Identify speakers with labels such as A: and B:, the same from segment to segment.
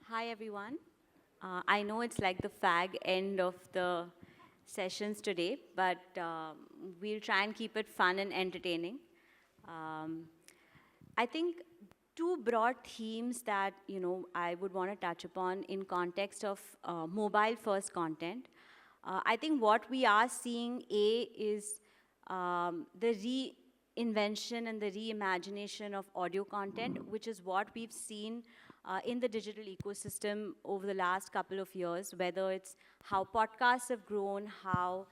A: Hi, everyone. I know it's like the fag end of the sessions today, but we'll try and keep it fun and entertaining. Um, I think two broad themes that I would want to touch upon in context of mobile-first content. I think what we are seeing is the reinvention and the reimagination of audio content, which is what we've seen in the digital ecosystem over the last couple of years, whether it's how podcasts have grown, how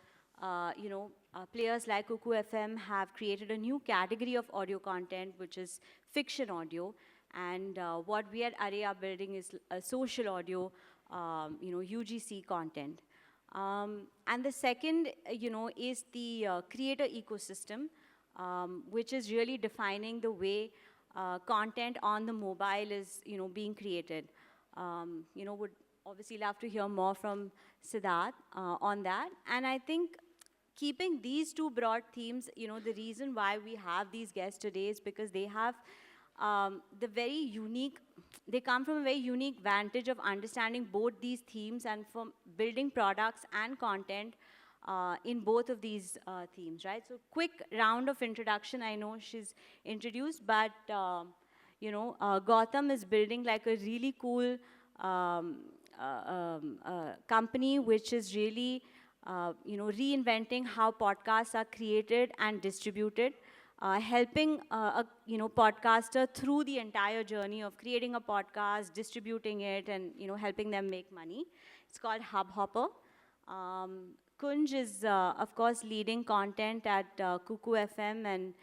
A: players like KuKu FM have created a new category of audio content, which is fiction audio. And what we at Array are building is social audio, UGC content. And the second, is the creator ecosystem, which is really defining the way content on the mobile is, being created. Would obviously love to hear more from Siddharth on that. And I think keeping these two broad themes, the reason why we have these guests today is because they have they come from a very unique vantage of understanding both these themes and from building products and content in both of these themes, right? So quick round of introduction. I know she's introduced, but Gautam is building like a really cool company which is really reinventing how podcasts are created and distributed, helping a podcaster through the entire journey of creating a podcast, distributing it, and helping them make money. It's called Hubhopper. Kunj is, of course, leading content at KuKu FM, and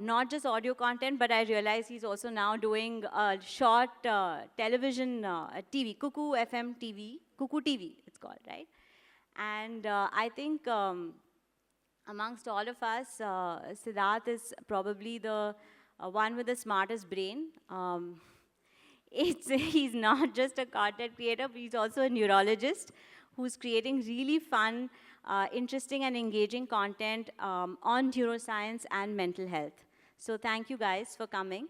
A: not just audio content, but I realize he's also now doing short television TV, KuKu FM TV, KuKu TV, it's called, right? And I think amongst all of us, Siddharth is probably the one with the smartest brain. He's not just a content creator, but he's also a neurologist who's creating really fun, interesting and engaging content on neuroscience and mental health. So thank you guys for coming.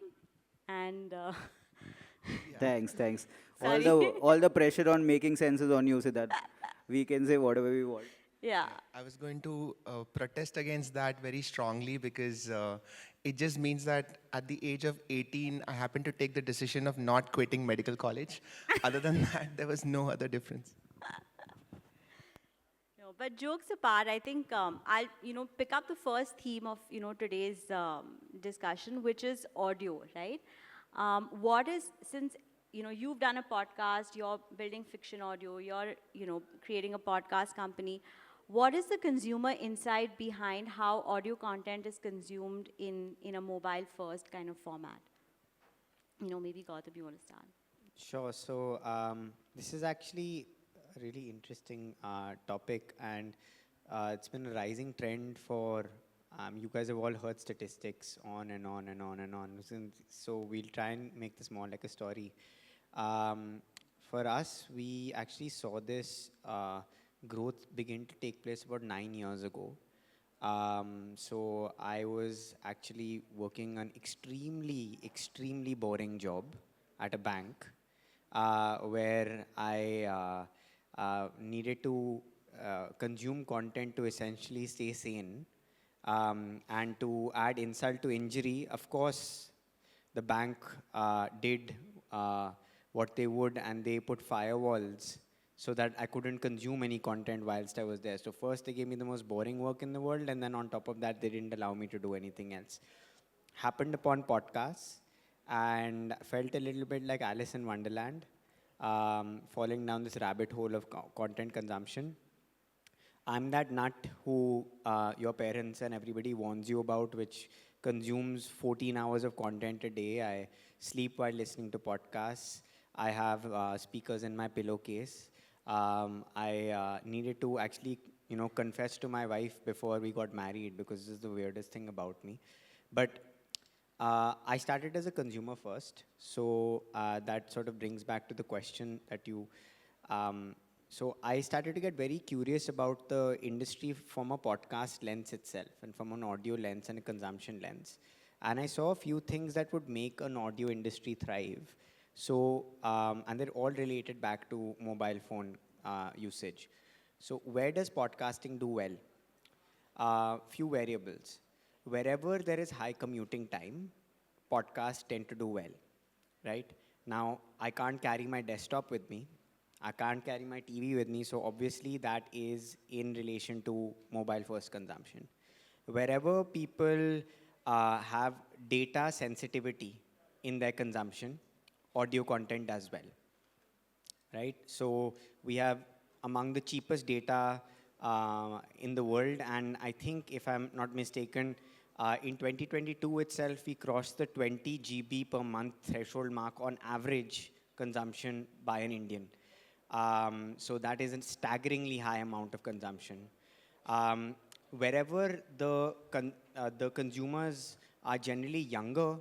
A: And
B: Thanks.
A: sorry.
B: All the pressure on making sense is on you, Siddharth. We can say whatever we want.
A: Yeah.
C: I was going to protest against that very strongly because it just means that at the age of 18, I happened to take the decision of not quitting medical college. Other than that, there was no other difference.
A: No, but jokes apart, I think I'll pick up the first theme of today's discussion, which is audio, right? What is, since you've done a podcast, you're building fiction audio, you're creating a podcast company. What is the consumer insight behind how audio content is consumed in a mobile first kind of format? Maybe Gautam, you want to start?
D: Sure. So this is actually a really interesting topic, and it's been a rising trend for. You guys have all heard statistics on and on and on and on. So we'll try and make this more like a story. For us, we actually saw this growth begin to take place about 9 years ago. So I was actually working an extremely boring job at a bank where I needed to consume content to essentially stay sane. And to add insult to injury, of course, the bank did what they would, and they put firewalls so that I couldn't consume any content whilst I was there. So first they gave me the most boring work in the world, and then on top of that, they didn't allow me to do anything else. Happened upon podcasts, and felt a little bit like Alice in Wonderland, falling down this rabbit hole of content consumption. I'm that nut who your parents and everybody warns you about, which consumes 14 hours of content a day. I sleep while listening to podcasts. I have speakers in my pillowcase. I needed to actually, confess to my wife before we got married, because this is the weirdest thing about me. But I started as a consumer first. So that sort of brings back to the question that you... So I started to get very curious about the industry from a podcast lens itself, and from an audio lens and a consumption lens. And I saw a few things that would make an audio industry thrive. So, and they're all related back to mobile phone usage. So, where does podcasting do well? Few variables. Wherever there is high commuting time, podcasts tend to do well, right? Now, I can't carry my desktop with me. I can't carry my TV with me, so obviously that is in relation to mobile first consumption. Wherever people have data sensitivity in their consumption, audio content as well, right? So we have among the cheapest data in the world, and I think if I'm not mistaken, in 2022 itself, we crossed the 20 GB per month threshold mark on average consumption by an Indian. So that is a staggeringly high amount of consumption. Wherever the consumers are generally younger,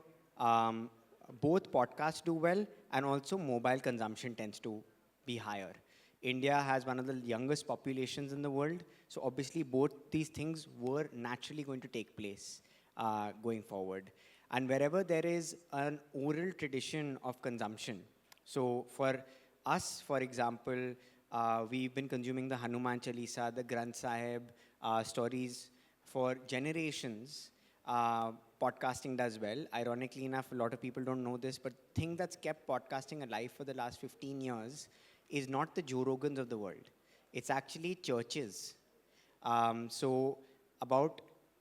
D: both podcasts do well, and also mobile consumption tends to be higher. India has one of the youngest populations in the world, so obviously both these things were naturally going to take place going forward. And wherever there is an oral tradition of consumption, so for us, for example, we've been consuming the Hanuman Chalisa, the Granth Sahib stories for generations. Podcasting does well. Ironically enough, a lot of people don't know this, but the thing that's kept podcasting alive for the last 15 years is not the Joe Rogans of the world. It's actually churches. So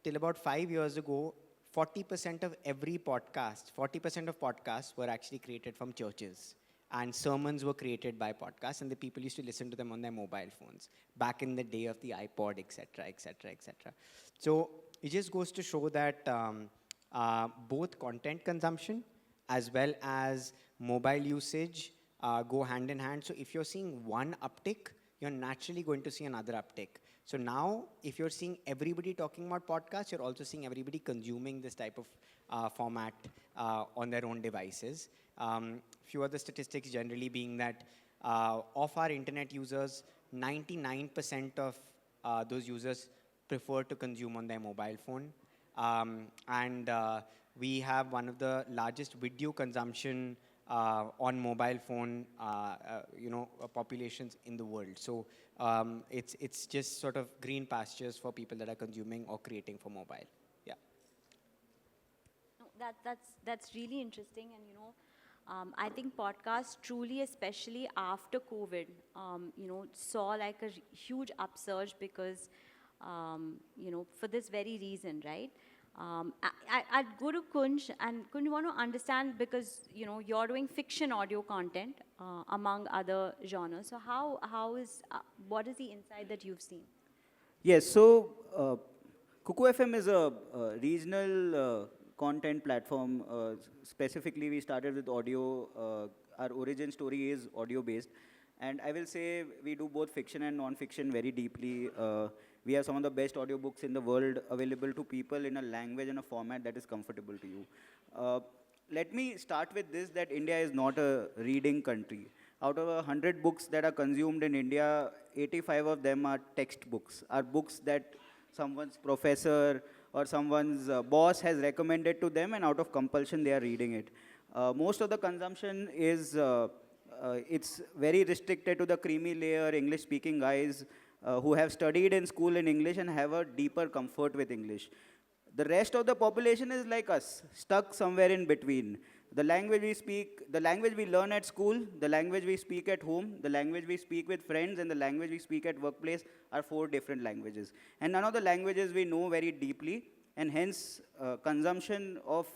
D: till about 5 years ago, 40% of every podcast, 40% of podcasts were actually created from churches. And sermons were created by podcasts, and the people used to listen to them on their mobile phones back in the day of the iPod, etc., etc., etc. So it just goes to show that both content consumption as well as mobile usage go hand in hand. So if you're seeing one uptick, you're naturally going to see another uptick. So now, if you're seeing everybody talking about podcasts, you're also seeing everybody consuming this type of format on their own devices. Few other statistics generally being that of our internet users, 99% of those users prefer to consume on their mobile phone. And we have one of the largest video consumption on mobile phone, populations in the world. So it's just sort of green pastures for people that are consuming or creating for mobile. Yeah.
A: No, that's really interesting, and I think podcasts truly, especially after COVID, saw like a huge upsurge because, for this very reason, right? I'd go to Kunj, and Kunj, want to understand because, you're doing fiction audio content among other genres. So what is the insight that you've seen?
B: Yes, so KuKu FM is a regional content platform. Specifically, we started with audio. Our origin story is audio based. And I will say we do both fiction and non-fiction very deeply. We have some of the best audiobooks in the world available to people in a language and a format that is comfortable to you. Let me start with this, that India is not a reading country. Out of 100 books that are consumed in India, 85 of them are textbooks, are books that someone's professor or someone's boss has recommended to them, and out of compulsion they are reading it. Most of the consumption is, it's very restricted to the creamy layer English-speaking guys who have studied in school in English and have a deeper comfort with English. The rest of the population is like us, stuck somewhere in between. The language we speak, the language we learn at school, the language we speak at home, the language we speak with friends, and the language we speak at workplace are 4 different languages. And none of the languages we know very deeply, and hence consumption of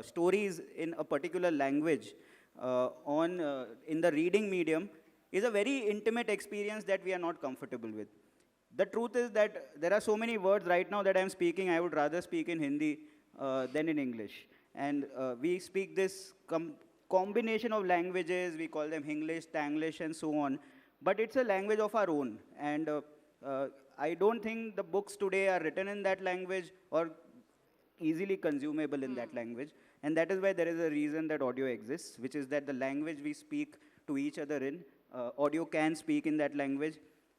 B: stories in a particular language in the reading medium is a very intimate experience that we are not comfortable with. The truth is that there are so many words right now that I'm speaking, I would rather speak in Hindi than in English. And we speak this combination of languages, we call them English, Tanglish, and so on. But it's a language of our own. And I don't think the books today are written in that language or easily consumable in that language. And that is why there is a reason that audio exists, which is that the language we speak to each other in, audio can speak in that language.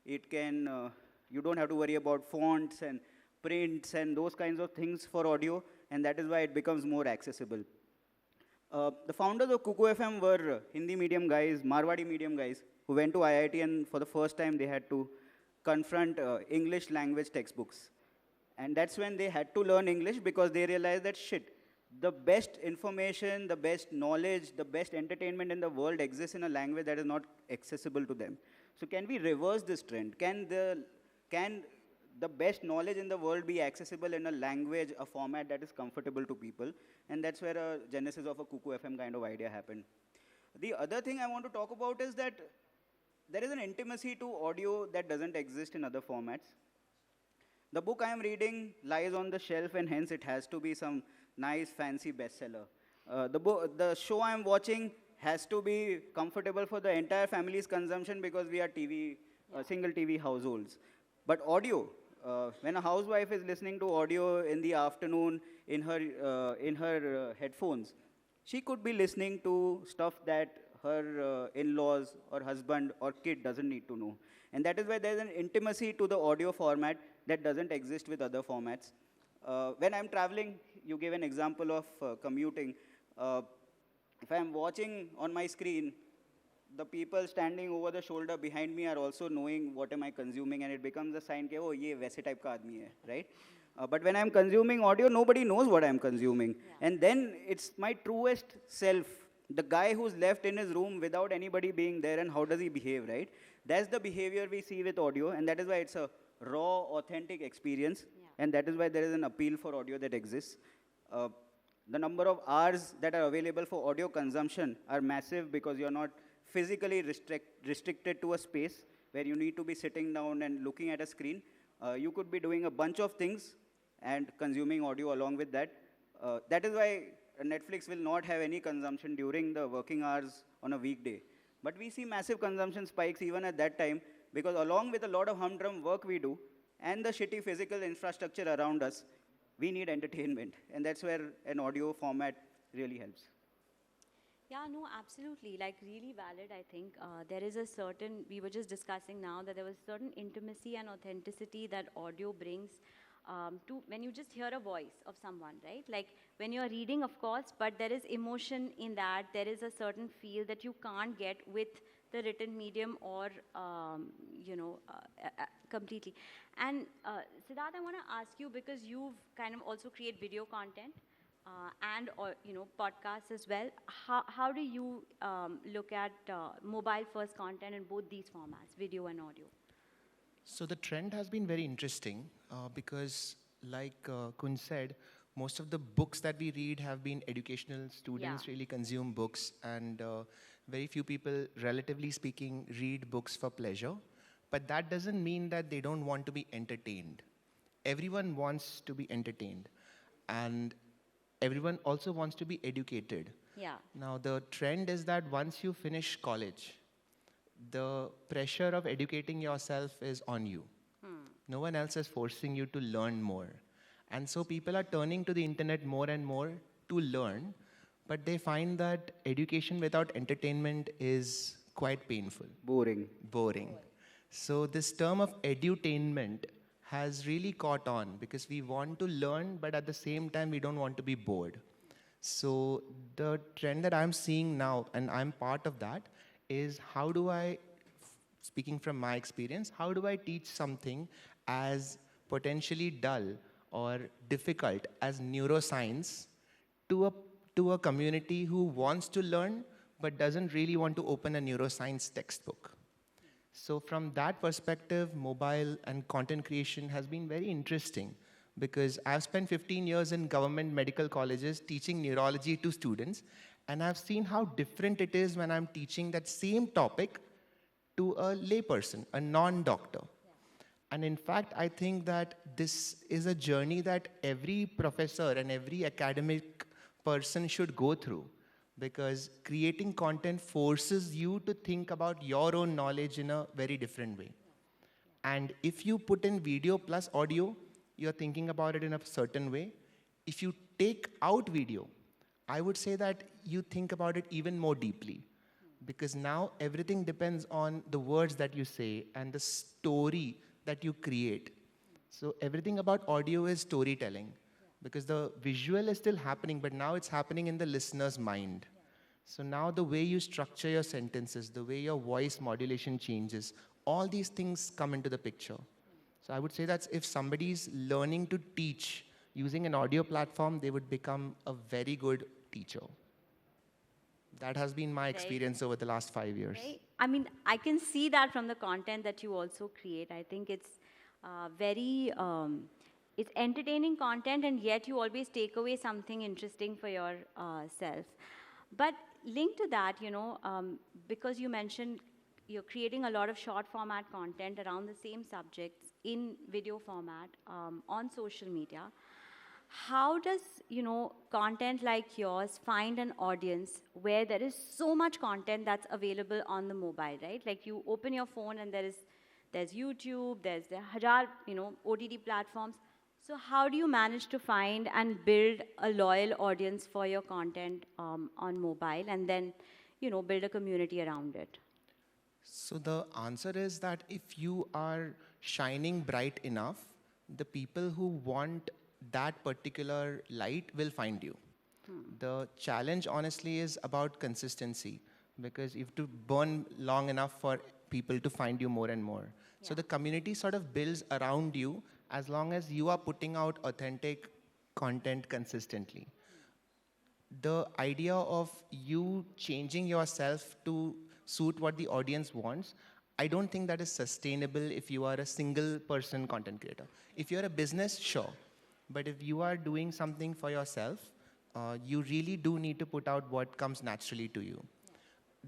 B: It can, you don't have to worry about fonts and prints and those kinds of things for audio, and that is why it becomes more accessible. The founders of KuKu FM were Hindi medium guys, Marwadi medium guys, who went to IIT, and for the first time they had to confront English language textbooks. And that's when they had to learn English, because they realized that shit, the best information, the best knowledge, the best entertainment in the world exists in a language that is not accessible to them. So can we reverse this trend? Can the best knowledge in the world be accessible in a language, a format that is comfortable to people? And that's where a genesis of a KuKu FM kind of idea happened. The other thing I want to talk about is that there is an intimacy to audio that doesn't exist in other formats. The book I am reading lies on the shelf, and hence it has to be some nice, fancy bestseller. The show I am watching has to be comfortable for the entire family's consumption, because we are single TV households. But audio, when a housewife is listening to audio in the afternoon in her headphones, she could be listening to stuff that her in-laws or husband or kid doesn't need to know. And that is why there's an intimacy to the audio format that doesn't exist with other formats. When I'm traveling, you gave an example of commuting. If I'm watching on my screen, the people standing over the shoulder behind me are also knowing what am I consuming, and it becomes a sign that, oh, ye वैसे type का आदमी hai, right? But when I'm consuming audio, nobody knows what I'm consuming. Yeah. And then it's my truest self, the guy who's left in his room without anybody being there, and how does he behave, right? That's the behavior we see with audio, and that is why it's a raw, authentic experience, and that is why there is an appeal for audio that exists. The number of hours that are available for audio consumption are massive, because you're not physically restricted to a space where you need to be sitting down and looking at a screen. You could be doing a bunch of things and consuming audio along with that. That is why Netflix will not have any consumption during the working hours on a weekday. But we see massive consumption spikes even at that time, because along with a lot of humdrum work we do and the shitty physical infrastructure around us, we need entertainment. And that's where an audio format really helps.
A: Yeah, no, absolutely. Like, really valid, I think. There is a certain, we were just discussing now that there was certain intimacy and authenticity that audio brings to when you just hear a voice of someone, right? Like, when you're reading, of course, but there is emotion in that. There is a certain feel that you can't get with the written medium or, completely. And Siddharth, I want to ask you, because you've kind of also create video content, and podcasts as well. How do you look at mobile first content in both these formats, video and audio?
C: So the trend has been very interesting because, like Kunj said, most of the books that we read have been educational. Students really consume books, and very few people, relatively speaking, read books for pleasure. But that doesn't mean that they don't want to be entertained. Everyone wants to be entertained, and everyone also wants to be educated.
A: Yeah.
C: Now, the trend is that once you finish college, the pressure of educating yourself is on you. No one else is forcing you to learn more. And so people are turning to the internet more and more to learn, but they find that education without entertainment is quite painful. Boring. So this term of edutainment has really caught on, because we want to learn, but at the same time, we don't want to be bored. So the trend that I'm seeing now, and I'm part of that, is how do I, speaking from my experience, how do I teach something as potentially dull or difficult as neuroscience to a community who wants to learn but doesn't really want to open a neuroscience textbook. So from that perspective, mobile and content creation has been very interesting, because I've spent 15 years in government medical colleges teaching neurology to students, and I've seen how different it is when I'm teaching that same topic to a layperson, a non-doctor. And in fact, I think that this is a journey that every professor and every academic person should go through, because creating content forces you to think about your own knowledge in a very different way. And if you put in video plus audio, you're thinking about it in a certain way. If you take out video, I would say that you think about it even more deeply, because now everything depends on the words that you say and the story that you create. So everything about audio is storytelling. because the visual is still happening, but now it's happening in the listener's mind. So now the way you structure your sentences, the way your voice modulation changes, all these things come into the picture. So I would say that if somebody's learning to teach using an audio platform, they would become a very good teacher. That has been my experience over the last 5 years.
A: Right? I mean, I can see that from the content that you also create. I think it's it's entertaining content, and yet you always take away something interesting for yourself. But linked to that, because you mentioned you're creating a lot of short format content around the same subjects in video format on social media. How does content like yours find an audience where there is so much content that's available on the mobile, right? Like you open your phone and there's YouTube, there's the hajar OTT platforms. So how do you manage to find and build a loyal audience for your content on mobile, and then build a community around it?
C: So the answer is that if you are shining bright enough, the people who want that particular light will find you. The challenge, honestly, is about consistency, because you have to burn long enough for people to find you more and more. So the community sort of builds around you as long as you are putting out authentic content consistently. The idea of you changing yourself to suit what the audience wants, I don't think that is sustainable if you are a single person content creator. If you're a business, sure. But if you are doing something for yourself, you really do need to put out what comes naturally to you.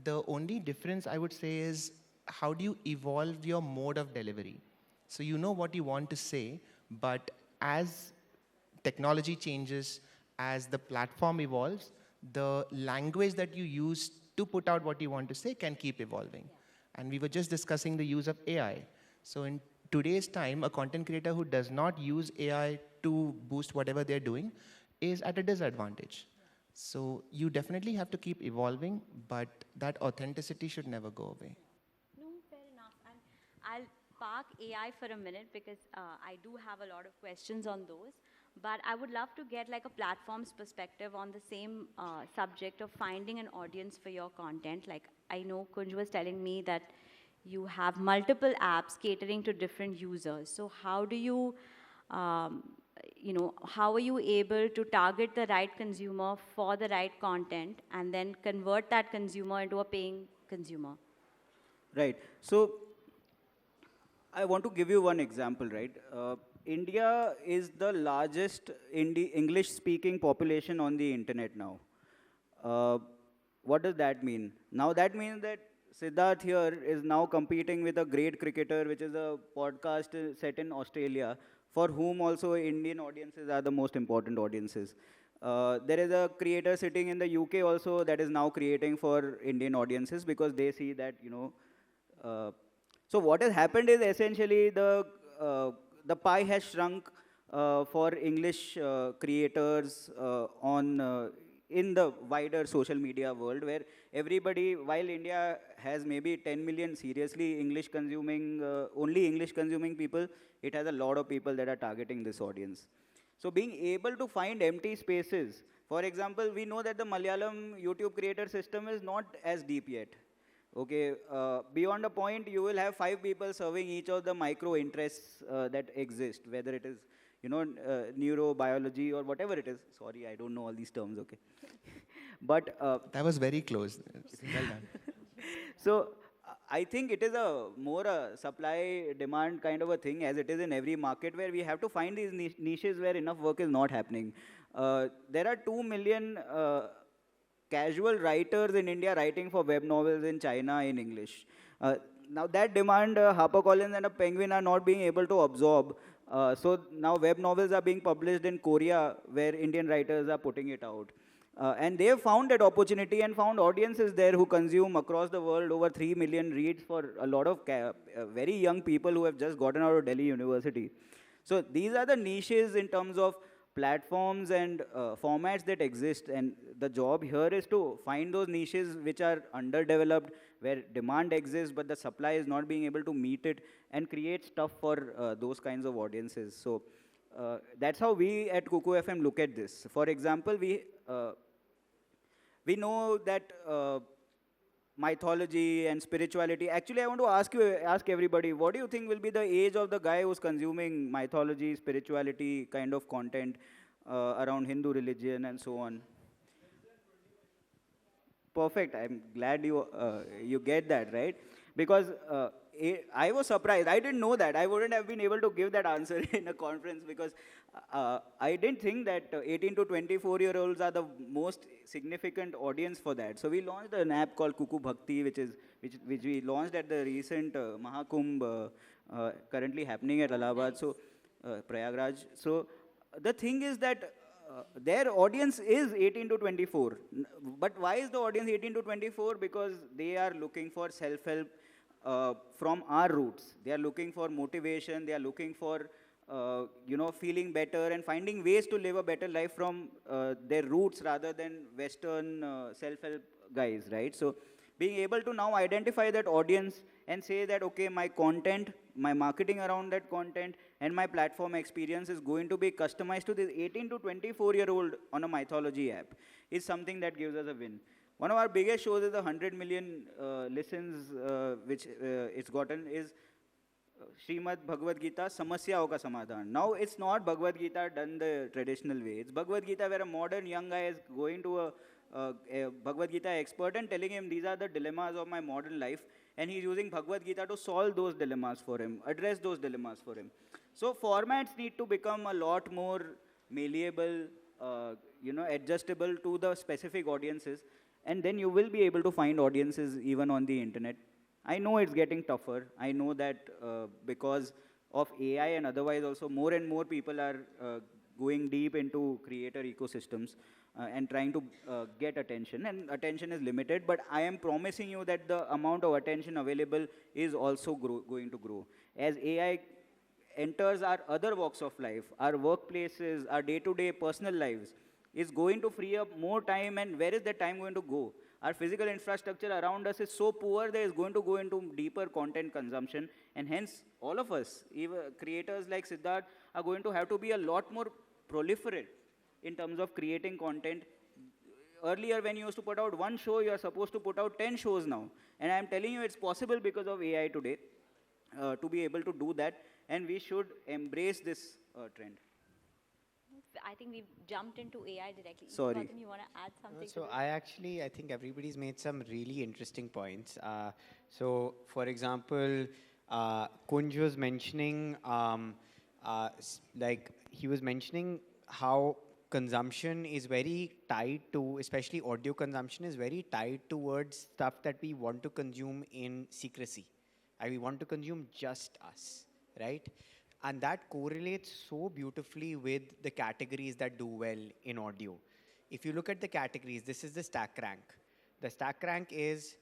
C: The only difference I would say is how do you evolve your mode of delivery? So you know what you want to say, but as technology changes, as the platform evolves, the language that you use to put out what you want to say can keep evolving. And we were just discussing the use of AI. So in today's time, a content creator who does not use AI to boost whatever they're doing is at a disadvantage. So you definitely have to keep evolving, but that authenticity should never go away.
A: No, fair enough. And I'll park AI for a minute because I do have a lot of questions on those. But I would love to get like a platform's perspective on the same subject of finding an audience for your content. Like I know Kunj was telling me that you have multiple apps catering to different users. So how do you, how are you able to target the right consumer for the right content and then convert that consumer into a paying consumer?
B: Right. So I want to give you one example, right? India is the largest English-speaking population on the internet now. What does that mean? Now that means that Siddharth here is now competing with a great cricketer, which is a podcast set in Australia, for whom also Indian audiences are the most important audiences. There is a creator sitting in the UK also that is now creating for Indian audiences because they see that, so what has happened is essentially the pie has shrunk for English creators in the wider social media world, where everybody, while India has maybe 10 million seriously English consuming, only English consuming people, it has a lot of people that are targeting this audience. So being able to find empty spaces, for example, we know that the Malayalam YouTube creator system is not as deep yet. Okay, beyond a point, you will have 5 people serving each of the micro interests that exist, whether it is, neurobiology or whatever it is. Sorry, I don't know all these terms, okay. But
C: That was very close. Well done.
B: so I think it is more a supply-demand kind of a thing, as it is in every market, where we have to find these niches where enough work is not happening. There are 2 million casual writers in India writing for web novels in China in English. Now that demand, HarperCollins and a Penguin are not being able to absorb. So now web novels are being published in Korea, where Indian writers are putting it out. And they have found that opportunity and found audiences there who consume across the world over 3 million reads for a lot of very young people who have just gotten out of Delhi University. So these are the niches in terms of platforms and formats that exist, and the job here is to find those niches which are underdeveloped, where demand exists but the supply is not being able to meet it, and create stuff for those kinds of audiences. So that's how we at KuKu FM look at this. For example, we know that mythology and spirituality. Actually, I want to ask everybody, what do you think will be the age of the guy who's consuming mythology, spirituality kind of content around Hindu religion and so on? Perfect. I'm glad you get that, right? Because I was surprised. I didn't know that. I wouldn't have been able to give that answer in a conference because I didn't think that 18 to 24-year-olds are the most significant audience for that. So we launched an app called KuKu Bhakti, which we launched at the recent Mahakumbh currently happening at Allahabad, so Prayagraj. So the thing is that their audience is 18 to 24. But why is the audience 18 to 24? Because they are looking for self-help from our roots. They are looking for motivation. They are looking for, feeling better and finding ways to live a better life from their roots rather than Western self-help guys, right? So being able to now identify that audience and say that, okay, my content, my marketing around that content, and my platform experience is going to be customized to this 18 to 24-year-old on a mythology app is something that gives us a win. One of our biggest shows is the 100 million listens, which it's gotten, is Srimad Bhagavad Gita, Samasyao Ka Samadhan. Now it's not Bhagavad Gita done the traditional way. It's Bhagavad Gita where a modern young guy is going to a Bhagavad Gita expert and telling him these are the dilemmas of my modern life, and he's using Bhagavad Gita to solve those dilemmas for him, address those dilemmas for him. So formats need to become a lot more malleable, adjustable to the specific audiences, and then you will be able to find audiences even on the internet. I know it's getting tougher. I know that because of AI and otherwise also more and more people are going deep into creator ecosystems and trying to get attention, and attention is limited, but I am promising you that the amount of attention available is also going to grow. As AI enters our other walks of life, our workplaces, our day-to-day personal lives, is going to free up more time, and where is that time going to go? Our physical infrastructure around us is so poor that it's going to go into deeper content consumption, and hence all of us, even creators like Siddharth, are going to have to be a lot more proliferate in terms of creating content. Earlier, when you used to put out one show, you are supposed to put out 10 shows now. And I'm telling you, it's possible because of AI today to be able to do that, and we should embrace this trend.
A: I think we've jumped into AI directly.
B: Sorry.
A: Gautam, you want to add something to
D: So
A: this?
D: I think everybody's made some really interesting points. So for example, Kunj was mentioning, like he was mentioning how consumption is very tied to, especially audio consumption is very tied towards stuff that we want to consume in secrecy. And we want to consume just us, right? And that correlates so beautifully with the categories that do well in audio. If you look at the categories, this is the stack rank. The stack rank is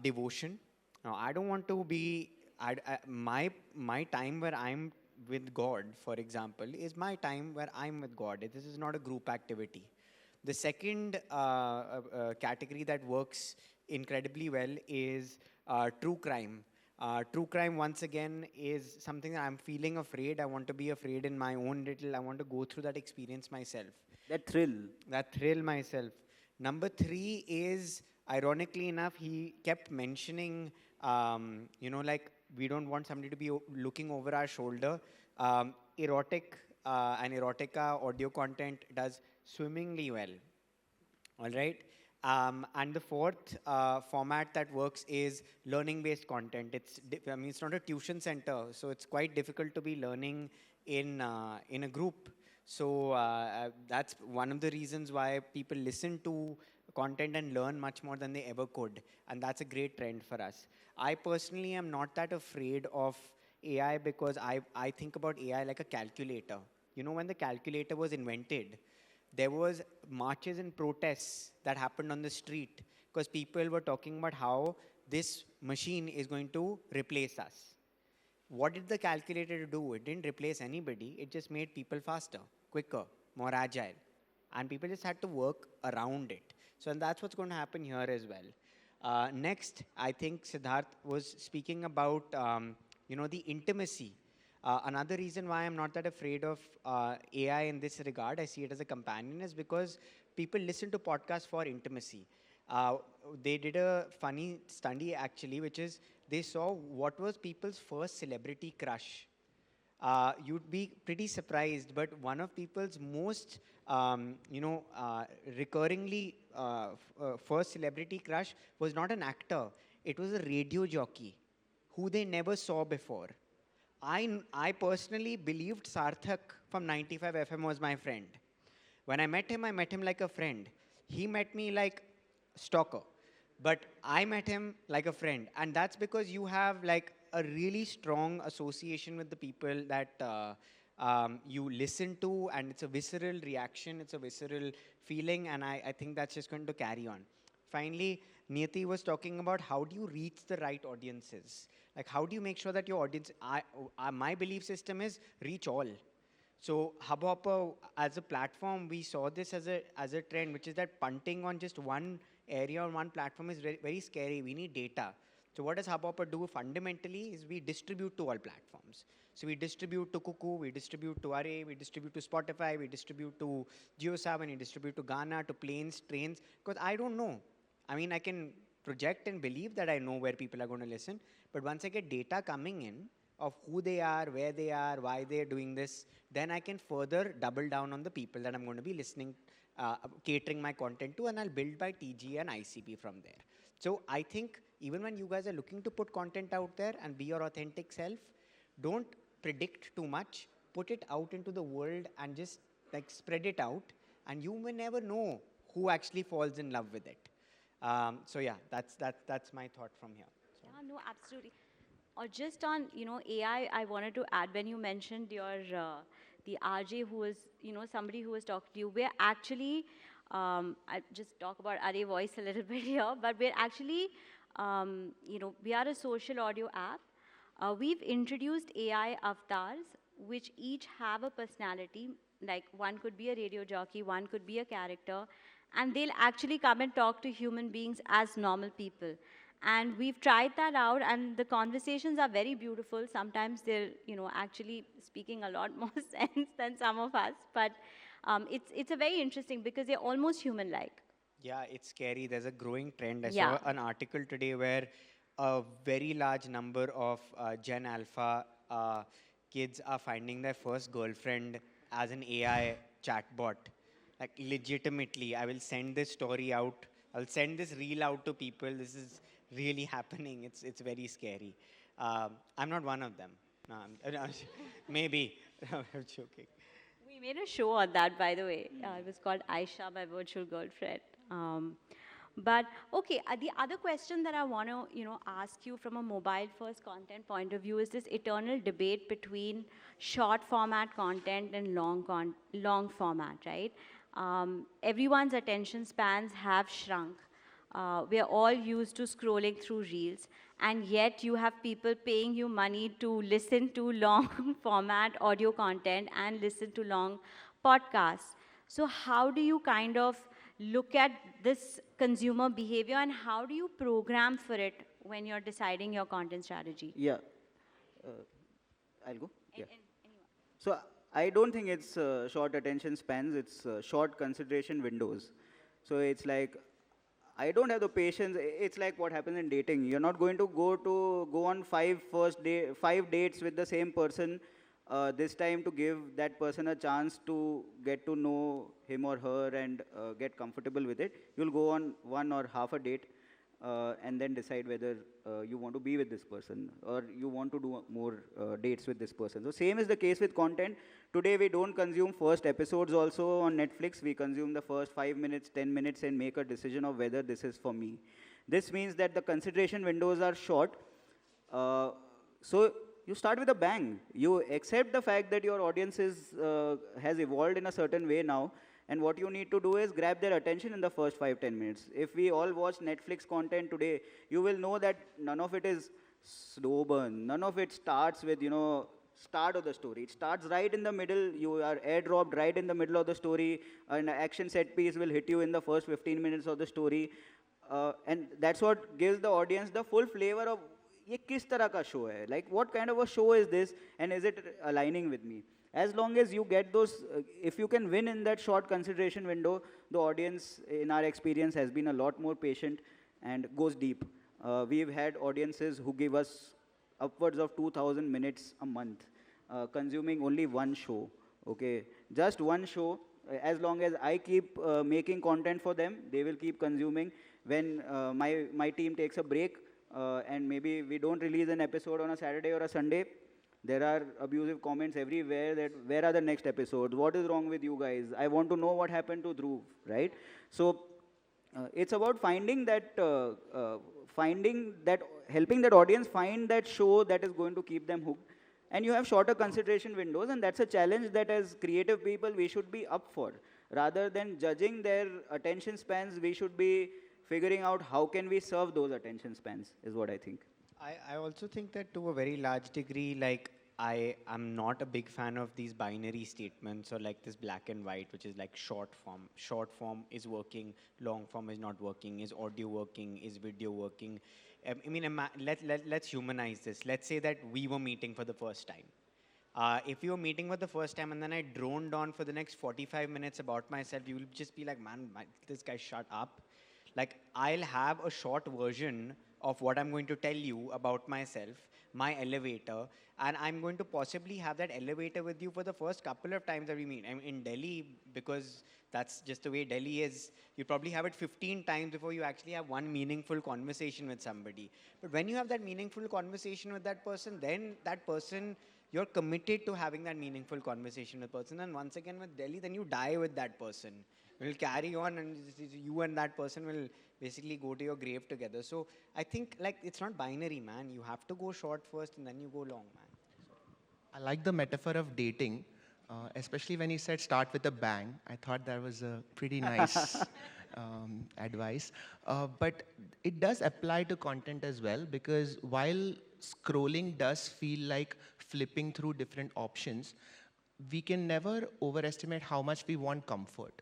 D: devotion. Now, I don't want to be, my time where I'm with God, for example, is my time where I'm with God. This is not a group activity. The second category that works incredibly well is true crime. True crime, once again, is something that I'm feeling afraid. I want to be afraid in my own little. I want to go through that experience myself.
B: That thrill.
D: That thrill myself. Number 3 is, ironically enough, he kept mentioning, like we don't want somebody to be looking over our shoulder. Erotic and erotica audio content does swimmingly well. All right. And the fourth format that works is learning-based content. It's not a tuition center, so it's quite difficult to be learning in a group. So that's one of the reasons why people listen to content and learn much more than they ever could, and that's a great trend for us. I personally am not that afraid of AI because I think about AI like a calculator. You know, when the calculator was invented, there was marches and protests that happened on the street because people were talking about how this machine is going to replace us. What did the calculator do? It didn't replace anybody. It just made people faster, quicker, more agile. And people just had to work around it. So and that's what's going to happen here as well. Next, I think Siddharth was speaking about, the intimacy. Another reason why I'm not that afraid of AI in this regard, I see it as a companion, is because people listen to podcasts for intimacy. Uh, they did a funny study actually, which is they saw what was people's first celebrity crush. You'd be pretty surprised, but one of people's most, recurringly first celebrity crush was not an actor. It was a radio jockey who they never saw before. I personally believed Sarthak from 95 FM was my friend. When I met him like a friend. He met me like stalker. But I met him like a friend. And that's because you have like a really strong association with the people that you listen to, and it's a visceral reaction, it's a visceral feeling, and I think that's just going to carry on. Finally, Niyati was talking about how do you reach the right audiences? Like, how do you make sure that your audience, my belief system is reach all. So Hubhopper as a platform, we saw this as a trend, which is that punting on just one area on one platform is very scary. We need data. So what does Hubhopper do fundamentally is we distribute to all platforms. So we distribute to KuKu, we distribute to Warrier, we distribute to Spotify, we distribute to JioSaavn, we distribute to Ghana, to planes, trains, because I don't know. I mean, I can project and believe that I know where people are going to listen, but once I get data coming in of who they are, where they are, why they're doing this, then I can further double down on the people that I'm going to be listening, catering my content to, and I'll build by TG and ICP from there. So I think even when you guys are looking to put content out there and be your authentic self, don't predict too much. Put it out into the world and just like spread it out, and you may never know who actually falls in love with it. So yeah, that's my thought from here. So.
A: Yeah, no, absolutely. Or just on, AI, I wanted to add when you mentioned your, the RJ who was, somebody who was talking to you, we're actually, I just talk about RA voice a little bit here, but we're actually, we are a social audio app. We've introduced AI avatars, which each have a personality. Like one could be a radio jockey, one could be a character, and they'll actually come and talk to human beings as normal people. And we've tried that out, and the conversations are very beautiful. Sometimes they're, actually speaking a lot more sense than some of us. But it's a very interesting because they're almost human-like.
D: Yeah, it's scary. There's a growing trend. I
A: Yeah.
D: saw an article today where a very large number of Gen Alpha kids are finding their first girlfriend as an AI chatbot. Like legitimately, I will send this story out. I'll send this reel out to people. This is really happening. It's very scary. I'm not one of them. No, maybe. I'm joking.
A: We made a show on that, by the way. It was called Aisha, my virtual girlfriend. But okay, the other question that I want to, ask you from a mobile-first content point of view is this eternal debate between short format content and long format, right? Everyone's attention spans have shrunk. We are all used to scrolling through reels, and yet you have people paying you money to listen to long format audio content and listen to long podcasts. So how do you kind of look at this consumer behavior, and how do you program for it when you're deciding your content strategy?
B: Yeah. I'll go. Yeah.
A: Anyone?
B: So I don't think it's short attention spans. It's short consideration windows. So it's like I don't have the patience. It's like what happens in dating. You're not going to go on 5 dates with the same person this time to give that person a chance to get to know him or her and get comfortable with it. You'll go on one or half a date and then decide whether you want to be with this person or you want to do more dates with this person. So same is the case with content. Today we don't consume first episodes also on Netflix. We consume the first 5 minutes, 10 minutes and make a decision of whether this is for me. This means that the consideration windows are short. So you start with a bang. You accept the fact that your audience has evolved in a certain way now. And what you need to do is grab their attention in the first 5-10 minutes. If we all watch Netflix content today, you will know that none of it is slow burn. None of it starts with, start of the story. It starts right in the middle. You are airdropped right in the middle of the story. An action set piece will hit you in the first 15 minutes of the story. And that's what gives the audience the full flavor of, ये किस तरह का show है? Like what kind of a show is this, and is it aligning with me? As long as you get those, if you can win in that short consideration window, the audience, in our experience, has been a lot more patient and goes deep. We've had audiences who give us upwards of 2,000 minutes a month, consuming only one show. Okay, just one show. As long as I keep making content for them, they will keep consuming. When my team takes a break, and maybe we don't release an episode on a Saturday or a Sunday, there are abusive comments everywhere that where are the next episodes? What is wrong with you guys? I want to know what happened to Dhruv, right? So it's about finding that, helping that audience find that show that is going to keep them hooked. And you have shorter consideration windows, and that's a challenge that as creative people we should be up for. Rather than judging their attention spans, we should be figuring out how can we serve those attention spans, is what I think.
D: I also think that to a very large degree, like I am not a big fan of these binary statements or like this black and white, which is like short form. Short form is working, long form is not working. Is audio working? Is video working? I mean, let's humanize this. Let's say that we were meeting for the first time. If you were meeting for the first time and then I droned on for the next 45 minutes about myself, you will just be like, man, this guy shut up. Like, I'll have a short version of what I'm going to tell you about myself, my elevator, and I'm going to possibly have that elevator with you for the first couple of times that we meet. I'm in Delhi, because that's just the way Delhi is. You probably have it 15 times before you actually have one meaningful conversation with somebody. But when you have that meaningful conversation with that person, then that person, you're committed to having that meaningful conversation with person. And once again with Delhi, then you die with that person. You'll carry on, and you and that person will basically go to your grave together. So I think like it's not binary, man. You have to go short first and then you go long, man.
C: I like the metaphor of dating, especially when he said start with a bang. I thought that was a pretty nice advice. But it does apply to content as well, because while scrolling does feel like flipping through different options, we can never overestimate how much we want comfort.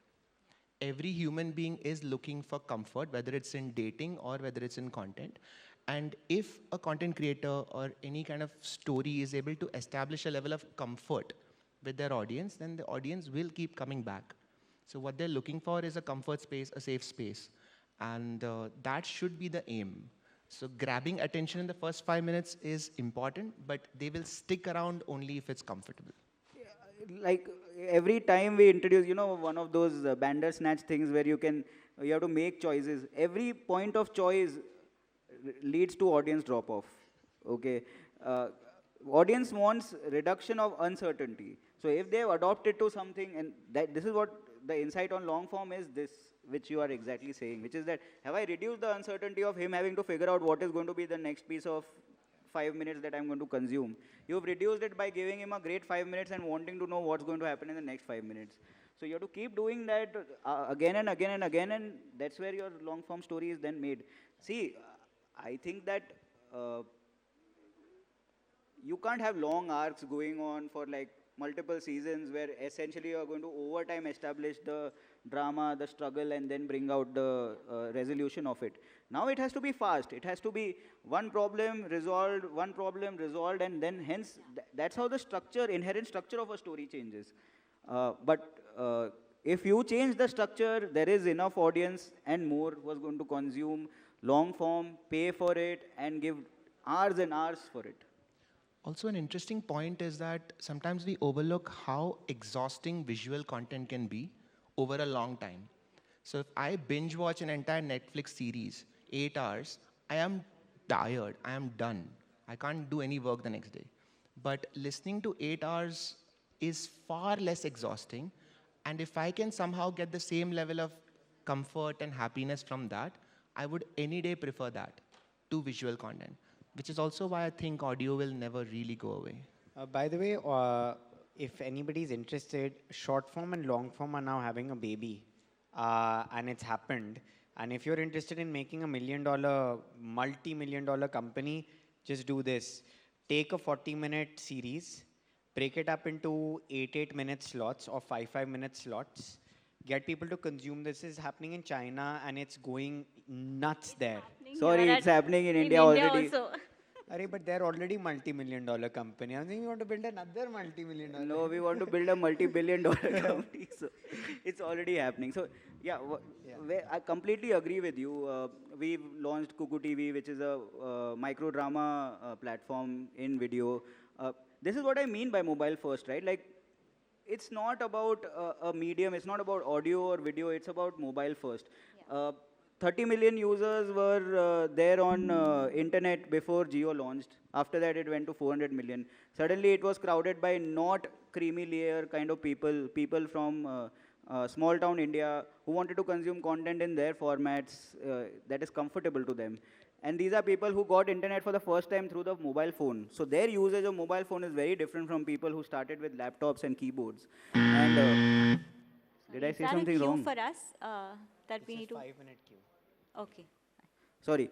C: Every human being is looking for comfort, whether it's in dating or whether it's in content. And if a content creator or any kind of story is able to establish a level of comfort with their audience, then the audience will keep coming back. So what they're looking for is a comfort space, a safe space. And that should be the aim. So grabbing attention in the first 5 minutes is important, but they will stick around only if it's comfortable.
B: Like every time we introduce, one of those Bandersnatch things where you have to make choices. Every point of choice leads to audience drop off. Okay, audience wants reduction of uncertainty. So if they have adopted to something, and this is what the insight on long form is, this which you are exactly saying, which is that have I reduced the uncertainty of him having to figure out what is going to be the next piece of 5 minutes that I'm going to consume. You've reduced it by giving him a great 5 minutes and wanting to know what's going to happen in the next 5 minutes. So you have to keep doing that again and again and again, and that's where your long form story is then made. See, I think that you can't have long arcs going on for like multiple seasons where essentially you are going to over time establish the drama, the struggle, and then bring out the resolution of it. Now it has to be fast. It has to be one problem resolved, and then hence that's how the inherent structure of a story changes. But if you change the structure, there is enough audience and more was going to consume long form, pay for it, and give hours and hours for it.
C: Also, an interesting point is that sometimes we overlook how exhausting visual content can be over a long time. So if I binge watch an entire Netflix series, 8 hours, I am tired, I am done. I can't do any work the next day. But listening to 8 hours is far less exhausting. And if I can somehow get the same level of comfort and happiness from that, I would any day prefer that to visual content, which is also why I think audio will never really go away.
D: By the way, if anybody's interested, short form and long form are now having a baby. And it's happened. And if you're interested in making $1 million, multi-million-dollar company, just do this. Take a 40-minute series, break it up into 8-minute slots or 5-minute slots. Get people to consume. This is happening in China and it's going nuts there.
B: Sorry, it's happening in India already.
A: Also.
D: Arey, but they're already multi-million dollar company. I think you want to build another multi-million dollar.
B: No, we want to build a multi-billion dollar company. So it's already happening. So yeah,
D: Yeah.
B: I completely agree with you. We've launched KuKu TV, which is a micro drama platform in video. This is what I mean by mobile first, right? Like, it's not about a medium, it's not about audio or video, it's about mobile first.
A: Yeah.
B: 30 million users were there on internet before Geo launched. After that, it went to 400 million. Suddenly, it was crowded by not creamy layer kind of people, people from small town India who wanted to consume content in their formats that is comfortable to them. And these are people who got internet for the first time through the mobile phone. So their usage of mobile phone is very different from people who started with laptops and keyboards. And did I
A: Is
B: say
A: that
B: something
A: a cue
B: wrong?
A: for us that
D: It's
A: we
D: a
A: need to?
D: 5-minute queue.
A: Okay.
B: Sorry.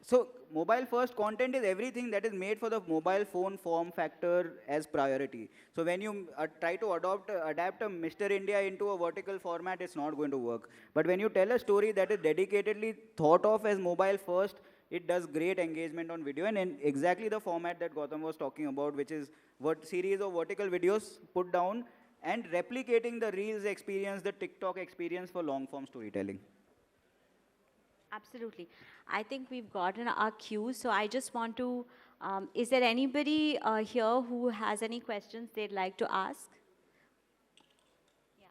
B: So mobile first content is everything that is made for the mobile phone form factor as priority. So when you try to adapt a Mr. India into a vertical format, it's not going to work. But when you tell a story that is dedicatedly thought of as mobile first, it does great engagement on video, and in exactly the format that Gautam was talking about, which is what series of vertical videos put down and replicating the Reels experience, the TikTok experience for long form storytelling.
A: Absolutely. I think we've gotten our cue, so I just want to, is there anybody here who has any questions they'd like to ask? Yeah.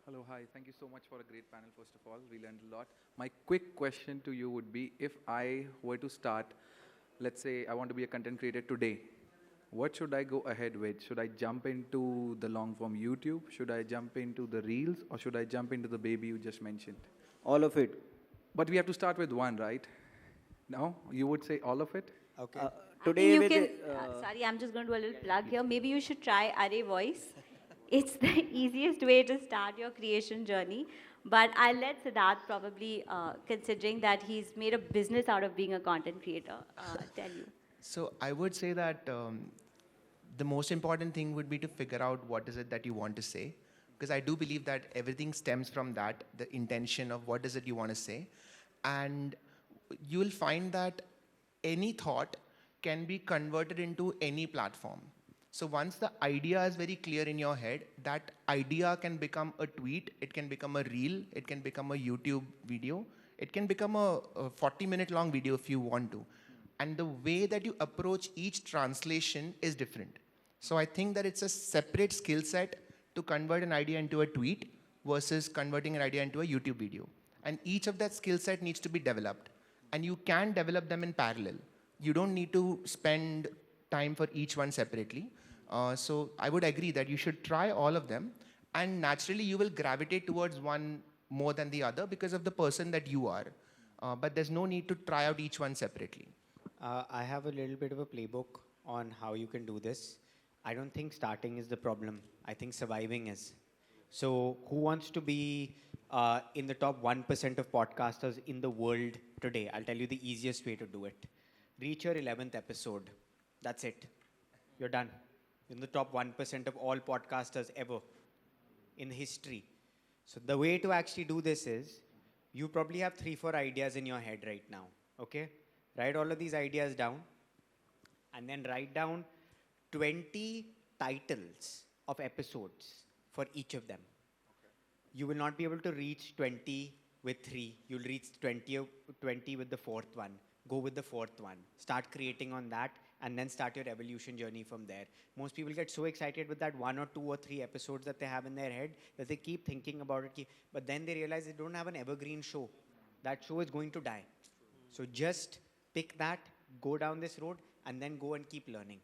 E: Hello, hi. Thank you so much for a great panel, first of all. We learned a lot. My quick question to you would be, if I were to start, let's say I want to be a content creator today, what should I go ahead with? Should I jump into the long form YouTube? Should I jump into the Reels? Or should I jump into the baby you just mentioned?
B: All of it.
E: But we have to start with one, right? No? You would say all of it?
D: Okay.
A: I
B: Today
A: think you
B: with
A: can,
B: the,
A: sorry, I'm just going to do a little plug here. Maybe you should try Array Voice. It's the easiest way to start your creation journey. But I'll let Siddharth probably, considering that he's made a business out of being a content creator, tell you.
C: So I would say that the most important thing would be to figure out what is it that you want to say. Because I do believe that everything stems from that, the intention of what is it you want to say. And you will find that any thought can be converted into any platform. So once the idea is very clear in your head, that idea can become a tweet, it can become a reel, it can become a YouTube video, it can become a 40-minute long video if you want to. And the way that you approach each translation is different. So I think that it's a separate skill set to convert an idea into a tweet versus converting an idea into a YouTube video. And each of that skill set needs to be developed. And you can develop them in parallel. You don't need to spend time for each one separately. So I would agree that you should try all of them. And naturally, you will gravitate towards one more than the other because of the person that you are. But there's no need to try out each one separately.
D: I have a little bit of a playbook on how you can do this. I don't think starting is the problem. I think surviving is. So who wants to be in the top 1% of podcasters in the world today? I'll tell you the easiest way to do it. Reach your 11th episode. That's it. You're done. In the top 1% of all podcasters ever in history. So the way to actually do this is, you probably have 3-4 ideas in your head right now. Okay? Write all of these ideas down and then write down 20 titles of episodes for each of them. Okay. You will not be able to reach 20 with 3. You'll reach 20 with the 4th one. Go with the 4th one. Start creating on that and then start your evolution journey from there. Most people get so excited with that 1 or 2 or 3 episodes that they have in their head that they keep thinking about it. But then they realize they don't have an evergreen show. That show is going to die. So just pick that, go down this road, and then go and keep learning.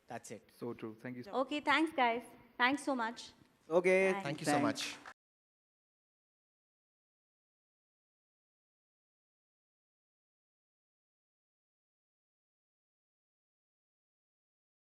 D: That's it.
E: So true. Thank you.
A: Okay, thanks, guys. Thanks so much.
B: okay.
A: Bye.
C: Thank you so
B: thanks.
C: much.